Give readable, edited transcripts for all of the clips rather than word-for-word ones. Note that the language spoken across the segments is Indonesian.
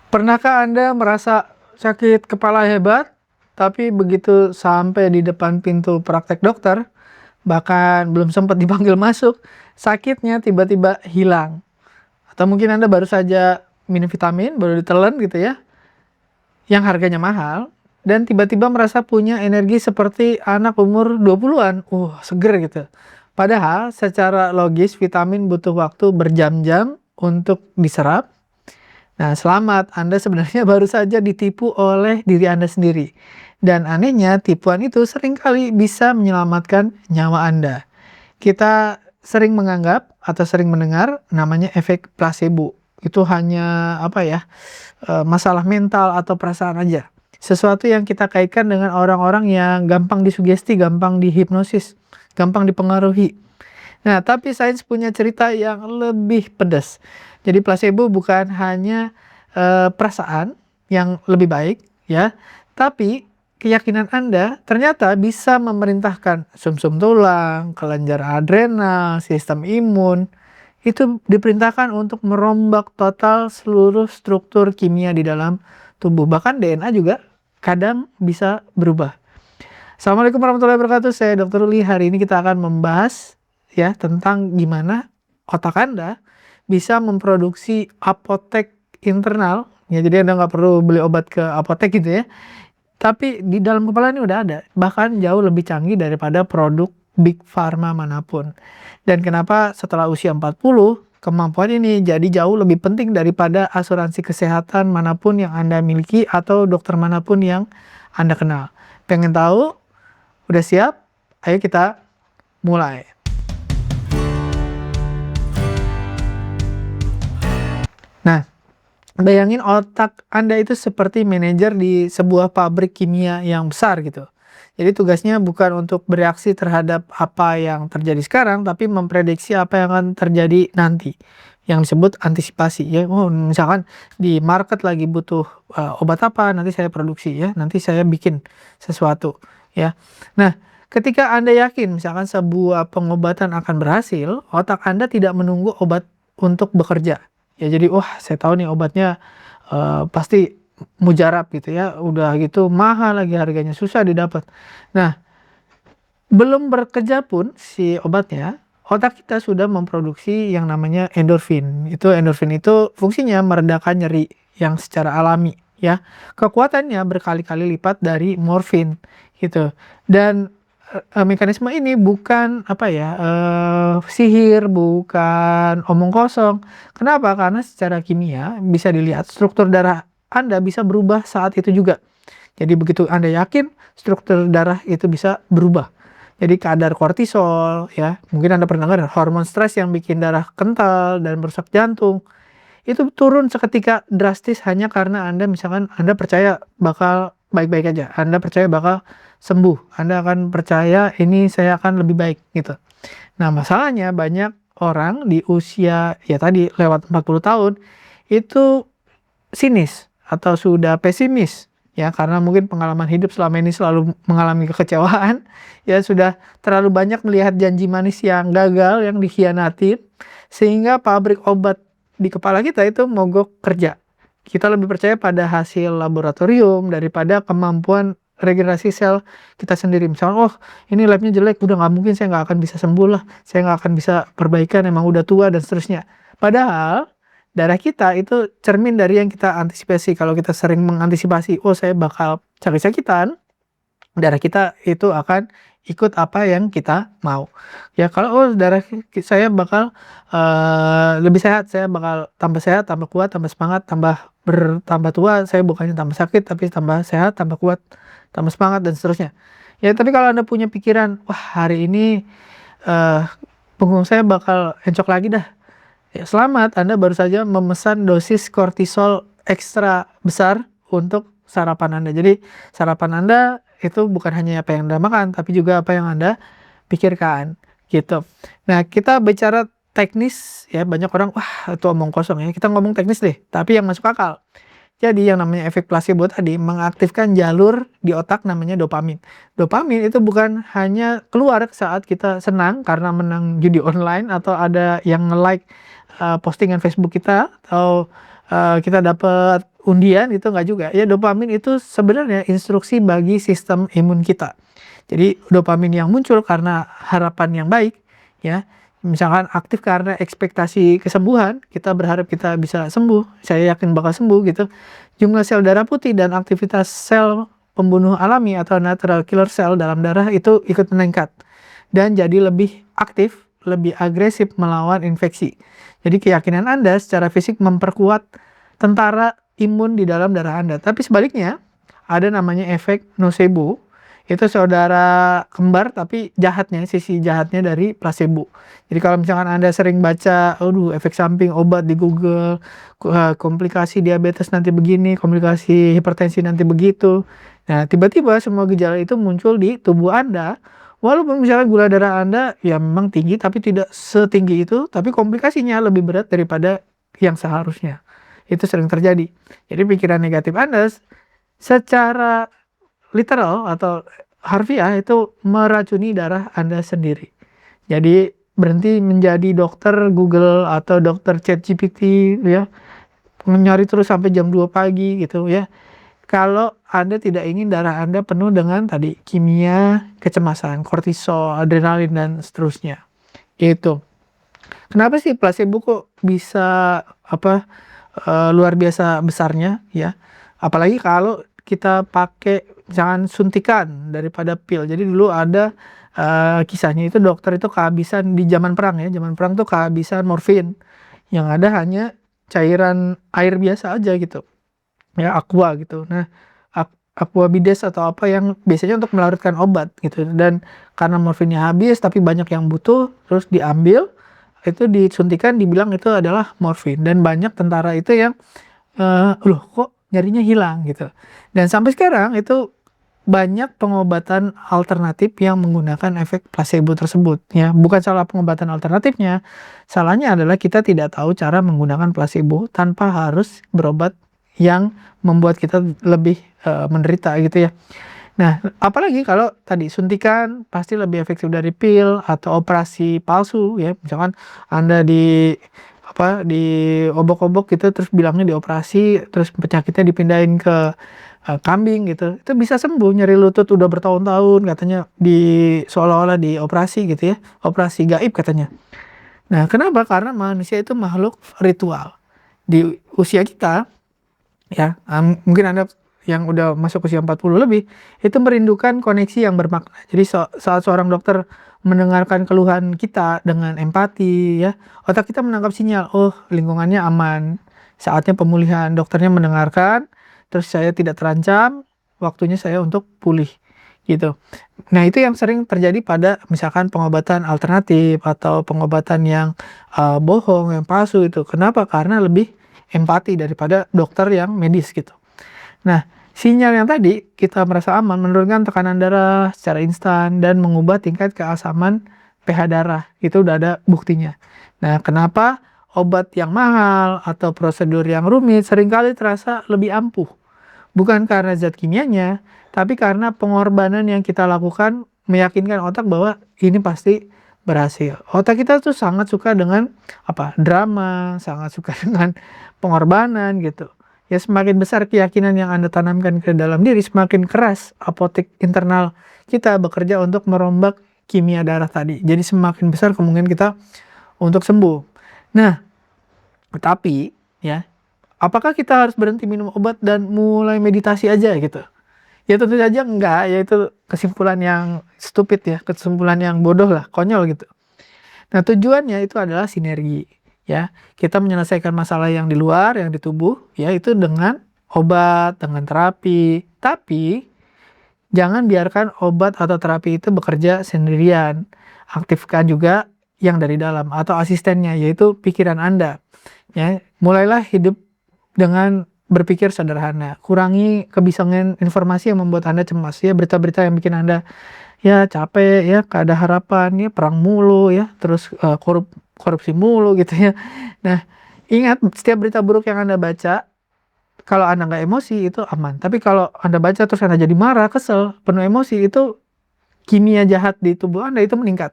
Pernahkah Anda merasa sakit kepala hebat, tapi begitu sampai di depan pintu praktek dokter, bahkan belum sempat dipanggil masuk, sakitnya tiba-tiba hilang? Atau mungkin Anda baru saja minum vitamin, baru ditelan gitu ya, yang harganya mahal, dan tiba-tiba merasa punya energi seperti anak umur 20-an. Seger gitu. Padahal secara logis vitamin butuh waktu berjam-jam untuk diserap. Nah, selamat, Anda sebenarnya baru saja ditipu oleh diri Anda sendiri. Dan anehnya, tipuan itu seringkali bisa menyelamatkan nyawa Anda. Kita sering menganggap atau sering mendengar namanya efek placebo. Itu hanya masalah mental atau perasaan aja. Sesuatu yang kita kaitkan dengan orang-orang yang gampang disugesti, gampang dihipnosis, gampang dipengaruhi. Nah, tapi sains punya cerita yang lebih pedas. Jadi placebo bukan hanya perasaan yang lebih baik ya, tapi keyakinan Anda ternyata bisa memerintahkan sumsum tulang, kelenjar adrenal, sistem imun, itu diperintahkan untuk merombak total seluruh struktur kimia di dalam tubuh. Bahkan DNA juga kadang bisa berubah. Assalamualaikum warahmatullahi wabarakatuh. Saya Dr. Uli. Hari ini kita akan membahas ya tentang gimana otak Anda bisa memproduksi apotek internal. Ya, jadi Anda nggak perlu beli obat ke apotek gitu ya. Tapi di dalam kepala ini udah ada, bahkan jauh lebih canggih daripada produk Big Pharma manapun. Dan kenapa setelah usia 40, kemampuan ini jadi jauh lebih penting daripada asuransi kesehatan manapun yang Anda miliki atau dokter manapun yang Anda kenal. Pengen tahu? Udah siap? Ayo kita mulai. Nah, bayangin otak Anda itu seperti manajer di sebuah pabrik kimia yang besar gitu. Jadi tugasnya bukan untuk bereaksi terhadap apa yang terjadi sekarang, tapi memprediksi apa yang akan terjadi nanti. Yang disebut antisipasi ya. Misalkan di market lagi butuh obat apa, nanti saya produksi ya, nanti saya bikin sesuatu ya. Nah, ketika Anda yakin misalkan sebuah pengobatan akan berhasil, otak Anda tidak menunggu obat untuk bekerja. Ya jadi, saya tahu nih obatnya pasti mujarab gitu ya, udah gitu mahal lagi harganya, susah didapat. Nah, belum bekerja pun si obatnya, otak kita sudah memproduksi yang namanya endorfin. Endorfin itu fungsinya meredakan nyeri yang secara alami ya. Kekuatannya berkali-kali lipat dari morfin gitu. Dan mekanisme ini bukan sihir, bukan omong kosong. Kenapa? Karena secara kimia bisa dilihat struktur darah Anda bisa berubah saat itu juga. Jadi begitu Anda yakin, struktur darah itu bisa berubah. Jadi kadar kortisol ya, mungkin Anda pernah dengar hormon stres yang bikin darah kental dan merusak jantung. Itu turun seketika drastis hanya karena Anda misalkan Anda percaya bakal baik-baik aja. Anda percaya bakal sembuh. Anda akan percaya ini saya akan lebih baik gitu. Nah, masalahnya banyak orang di usia ya tadi lewat 40 tahun itu sinis atau sudah pesimis ya, karena mungkin pengalaman hidup selama ini selalu mengalami kekecewaan ya, sudah terlalu banyak melihat janji manis yang gagal, yang dikhianatin, sehingga pabrik obat di kepala kita itu mogok kerja. Kita lebih percaya pada hasil laboratorium daripada kemampuan regenerasi sel kita sendiri. Misalnya, ini labnya jelek, udah nggak mungkin, saya nggak akan bisa sembuh lah, saya nggak akan bisa perbaikan, emang udah tua dan seterusnya. Padahal darah kita itu cermin dari yang kita antisipasi. Kalau kita sering mengantisipasi, saya bakal sakit-sakitan, darah kita itu akan ikut apa yang kita mau. Ya kalau darah saya bakal lebih sehat, saya bakal tambah sehat, tambah kuat, tambah semangat, tambah tua, saya bukannya tambah sakit tapi tambah sehat, tambah kuat, tambah semangat dan seterusnya. Ya tapi kalau Anda punya pikiran, hari ini punggung saya bakal encok lagi dah. Ya, selamat, Anda baru saja memesan dosis kortisol ekstra besar untuk sarapan Anda. Jadi sarapan Anda itu bukan hanya apa yang Anda makan, tapi juga apa yang Anda pikirkan gitu. Nah, kita bicara teknis ya, banyak orang itu omong kosong ya. Kita ngomong teknis deh, tapi yang masuk akal. Jadi yang namanya efek placebo tadi mengaktifkan jalur di otak namanya dopamin. Dopamin itu bukan hanya keluar saat kita senang karena menang judi online atau ada yang nge-like postingan Facebook kita, atau kita dapat undian itu enggak juga. Ya dopamin itu sebenarnya instruksi bagi sistem imun kita. Jadi dopamin yang muncul karena harapan yang baik ya. Misalkan aktif karena ekspektasi kesembuhan, kita berharap kita bisa sembuh, saya yakin bakal sembuh gitu. Jumlah sel darah putih dan aktivitas sel pembunuh alami atau natural killer cell dalam darah itu ikut meningkat dan jadi lebih aktif, lebih agresif melawan infeksi. Jadi keyakinan Anda secara fisik memperkuat tentara imun di dalam darah Anda. Tapi sebaliknya, ada namanya efek nocebo. Itu saudara kembar tapi jahatnya, sisi jahatnya dari placebo. Jadi kalau misalkan Anda sering baca, efek samping obat di Google, komplikasi diabetes nanti begini, komplikasi hipertensi nanti begitu. Nah, tiba-tiba semua gejala itu muncul di tubuh Anda. Walaupun misalkan gula darah Anda ya memang tinggi tapi tidak setinggi itu, tapi komplikasinya lebih berat daripada yang seharusnya. Itu sering terjadi. Jadi pikiran negatif Anda secara literal atau harfiah itu meracuni darah Anda sendiri. Jadi berhenti menjadi dokter Google atau dokter ChatGPT ya, nyari terus sampai jam 2 pagi gitu ya. Kalau Anda tidak ingin darah Anda penuh dengan tadi kimia kecemasan, kortisol, adrenalin dan seterusnya. Gitu. Kenapa sih placebo kok bisa luar biasa besarnya ya? Apalagi kalau kita pakai jangan suntikan daripada pil. Jadi dulu ada kisahnya itu dokter itu kehabisan di zaman perang ya. Zaman perang tuh kehabisan morfin. Yang ada hanya cairan air biasa aja gitu. Ya, aqua gitu. Nah, aqua bides atau apa yang biasanya untuk melarutkan obat gitu. Dan karena morfinnya habis tapi banyak yang butuh, terus diambil, itu disuntikan dibilang itu adalah morfin. Dan banyak tentara itu yang loh kok nyarinya hilang gitu. Dan sampai sekarang itu banyak pengobatan alternatif yang menggunakan efek placebo tersebut ya. Bukan salah pengobatan alternatifnya, salahnya adalah kita tidak tahu cara menggunakan placebo tanpa harus berobat yang membuat kita lebih menderita gitu ya. Nah, apalagi kalau tadi suntikan pasti lebih efektif dari pil atau operasi palsu ya. Misalkan Anda di obok-obok gitu terus bilangnya dioperasi, terus penyakitnya dipindahin ke kambing gitu. Itu bisa sembuh, nyeri lutut udah bertahun-tahun katanya seolah-olah dioperasi gitu ya. Operasi gaib katanya. Nah, kenapa? Karena manusia itu makhluk ritual. Di usia kita ya, mungkin Anda yang udah masuk usia 40 lebih, itu merindukan koneksi yang bermakna. Jadi saat seorang dokter mendengarkan keluhan kita dengan empati ya, otak kita menangkap sinyal, oh lingkungannya aman, saatnya pemulihan. Dokternya mendengarkan, terus saya tidak terancam, waktunya saya untuk pulih gitu. Nah, itu yang sering terjadi pada misalkan pengobatan alternatif atau pengobatan yang bohong, yang palsu itu. Kenapa? Karena lebih empati daripada dokter yang medis gitu. Nah, sinyal yang tadi kita merasa aman menurunkan tekanan darah secara instan dan mengubah tingkat keasaman pH darah. Itu udah ada buktinya. Nah, kenapa obat yang mahal atau prosedur yang rumit seringkali terasa lebih ampuh? Bukan karena zat kimianya, tapi karena pengorbanan yang kita lakukan meyakinkan otak bahwa ini pasti berhasil. Otak kita tuh sangat suka dengan drama, sangat suka dengan pengorbanan gitu. Ya semakin besar keyakinan yang Anda tanamkan ke dalam diri, semakin keras apotek internal kita bekerja untuk merombak kimia darah tadi. Jadi semakin besar kemungkinan kita untuk sembuh. Nah, tapi ya, apakah kita harus berhenti minum obat dan mulai meditasi aja gitu? Ya tentu saja enggak, ya itu kesimpulan yang stupid ya, kesimpulan yang bodoh lah, konyol gitu. Nah, tujuannya itu adalah sinergi ya. Kita menyelesaikan masalah yang di luar, yang di tubuh ya itu dengan obat, dengan terapi. Tapi jangan biarkan obat atau terapi itu bekerja sendirian. Aktifkan juga yang dari dalam atau asistennya yaitu pikiran Anda. Ya, mulailah hidup dengan berpikir sederhana. Kurangi kebisingan informasi yang membuat Anda cemas ya, berita-berita yang bikin Anda ya capek ya, gak ada harapan ya, perang mulu ya, terus korupsi mulu gitu ya. Nah, ingat setiap berita buruk yang Anda baca, kalau Anda nggak emosi itu aman. Tapi kalau Anda baca terus Anda jadi marah, kesel, penuh emosi, itu kimia jahat di tubuh Anda itu meningkat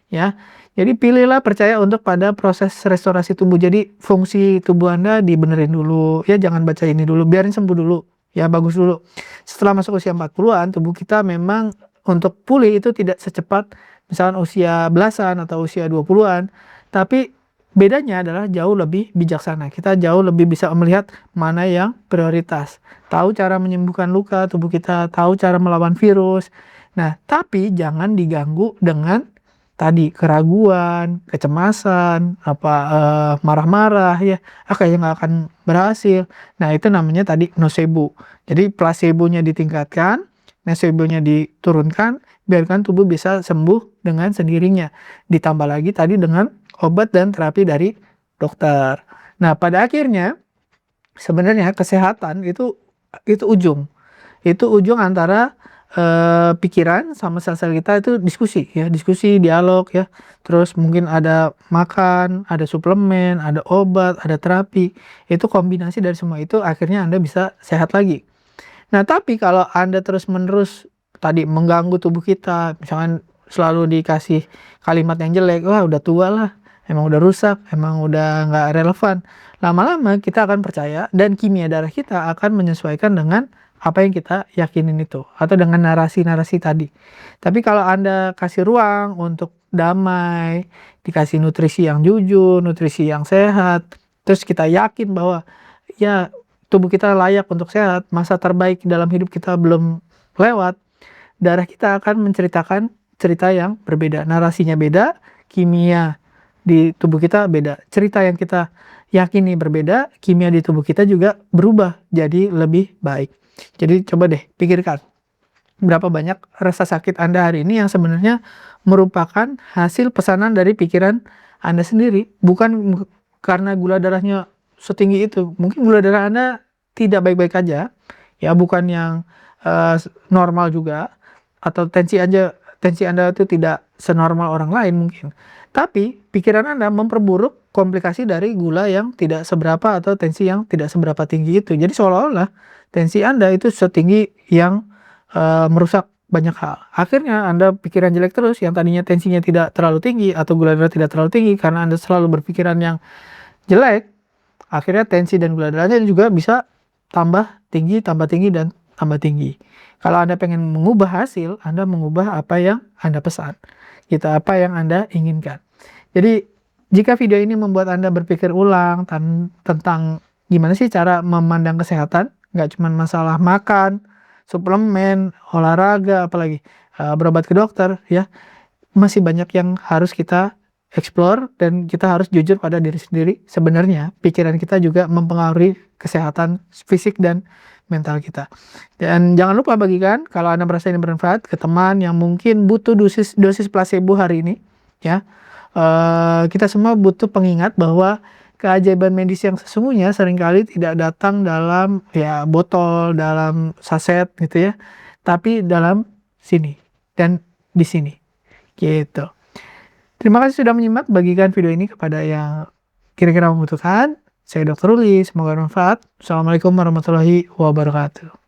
ya. Jadi pilihlah percaya untuk pada proses restorasi tubuh. Jadi fungsi tubuh Anda dibenerin dulu, ya jangan baca ini dulu, biarin sembuh dulu, ya bagus dulu. Setelah masuk usia 40-an, tubuh kita memang untuk pulih itu tidak secepat misalkan usia belasan atau usia 20-an, tapi bedanya adalah jauh lebih bijaksana. Kita jauh lebih bisa melihat mana yang prioritas. Tahu cara menyembuhkan luka tubuh kita, tahu cara melawan virus. Nah, tapi jangan diganggu dengan tadi keraguan, kecemasan, marah-marah ya, kayaknya nggak akan berhasil. Nah, itu namanya tadi nocebo. Jadi placebonya ditingkatkan, nocebonya diturunkan, biarkan tubuh bisa sembuh dengan sendirinya. Ditambah lagi tadi dengan obat dan terapi dari dokter. Nah, pada akhirnya sebenarnya kesehatan itu ujung. Itu ujung antara pikiran sama sel-sel kita itu diskusi ya, diskusi, dialog ya. Terus mungkin ada makan, ada suplemen, ada obat, ada terapi. Itu kombinasi dari semua itu akhirnya Anda bisa sehat lagi. Nah, tapi kalau Anda terus-menerus tadi mengganggu tubuh kita, misalkan selalu dikasih kalimat yang jelek, wah udah tua lah, emang udah rusak, emang udah nggak relevan. Lama-lama kita akan percaya dan kimia darah kita akan menyesuaikan dengan apa yang kita yakinin itu atau dengan narasi-narasi tadi. Tapi kalau Anda kasih ruang untuk damai, dikasih nutrisi yang jujur, nutrisi yang sehat, terus kita yakin bahwa ya tubuh kita layak untuk sehat, masa terbaik dalam hidup kita belum lewat, darah kita akan menceritakan cerita yang berbeda. Narasinya beda, kimia di tubuh kita beda. Cerita yang kita yakini berbeda, kimia di tubuh kita juga berubah jadi lebih baik. Jadi coba deh pikirkan, berapa banyak rasa sakit Anda hari ini yang sebenarnya merupakan hasil pesanan dari pikiran Anda sendiri, bukan karena gula darahnya setinggi itu. Mungkin gula darah Anda tidak baik-baik aja, ya bukan yang normal juga, atau tensi Anda itu tidak senormal orang lain mungkin. Tapi pikiran Anda memperburuk komplikasi dari gula yang tidak seberapa atau tensi yang tidak seberapa tinggi itu. Jadi seolah-olah tensi Anda itu setinggi yang merusak banyak hal. Akhirnya Anda pikiran jelek terus, yang tadinya tensinya tidak terlalu tinggi atau gula darah tidak terlalu tinggi, karena Anda selalu berpikiran yang jelek, akhirnya tensi dan gula darahnya juga bisa tambah tinggi, dan tambah tinggi. Kalau Anda pengen mengubah hasil, Anda mengubah apa yang Anda pesan. Gitu, apa yang Anda inginkan. Jadi, jika video ini membuat Anda berpikir ulang tentang gimana sih cara memandang kesehatan, nggak cuma masalah makan, suplemen, olahraga, apalagi berobat ke dokter, ya masih banyak yang harus kita explore dan kita harus jujur pada diri sendiri. Sebenarnya pikiran kita juga mempengaruhi kesehatan fisik dan mental kita. Dan jangan lupa bagikan kalau Anda merasa ini bermanfaat ke teman yang mungkin butuh dosis placebo hari ini, ya. Kita semua butuh pengingat bahwa keajaiban medis yang sesungguhnya seringkali tidak datang dalam ya botol, dalam saset gitu ya, tapi dalam sini dan di sini gitu. Terima kasih sudah menyimak, bagikan video ini kepada yang kira-kira membutuhkan. Saya Dr. Ruli, semoga bermanfaat. Assalamualaikum warahmatullahi wabarakatuh.